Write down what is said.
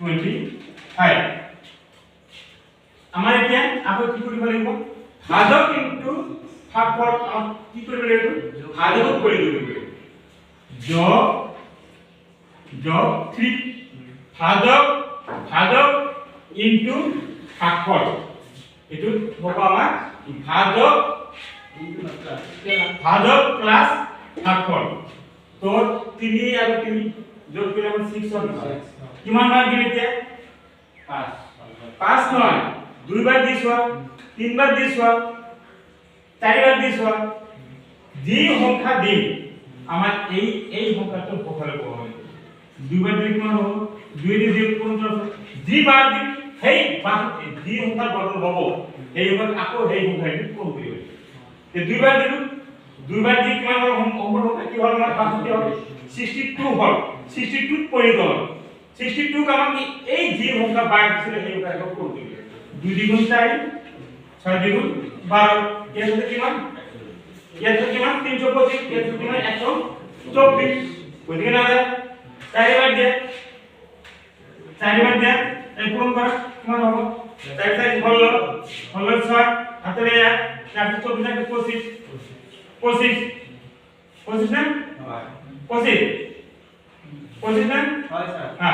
25 আমাৰ এতিয়া আকৌ কি কৰিব লাগিব ভাজক ইনটু ভাগফল কি কৰিব লাগিব ভাজক কৰি দিব লাগিব যোগ 3 ভাজক ইনটু ভাগফল এটো হ'ব আমাৰ ভাজক প্লাস ভাগফল তো 3 আৰু 3 যোগ কৰিলে আমাৰ 6 হ'ব কিমান মান দিলে এতিয়া 5 নহয় দুইবাৰ দিছোৱা তিনবাৰ দিছোৱা চাৰিবাৰ দিছোৱা যি সংখ্যা দিম আমাৰ এই সংখ্যাটো পখালে পাব দুইবাৰ দিলে কিমান হ'ব 2 দি দিও কোন যি বাৰ দিম সেই বাৰ যি সংখ্যা বৰ্গ হ'ব এই সংখ্যা আকৌ সেই সংখ্যাটো কোন কৰিব তে দুইবাৰ দিলো দুইবাৰ দি কিমান হ'ব সংখ্যা কি হ'ল আমাৰ 62 হ'ল 62 হ'ল 62 পৰিত হ'ল 62 কাম কি এই যি সংখ্যা বাৰ দিছিল সেই সংখ্যাটো কোন কৰিব 2 দ্বিগুণ 4 6 দ্বিগুণ 12 এর সাথে কিমান এর সাথে কিমান 325 এর সাথে কিমান 124 ওইদিকে না যায় চারবার দিয়ে এই পূরণ করা কিমান হবে 4 4 16 6 হাতে 424 থেকে 25 25 না 25 না হয় স্যার হ্যাঁ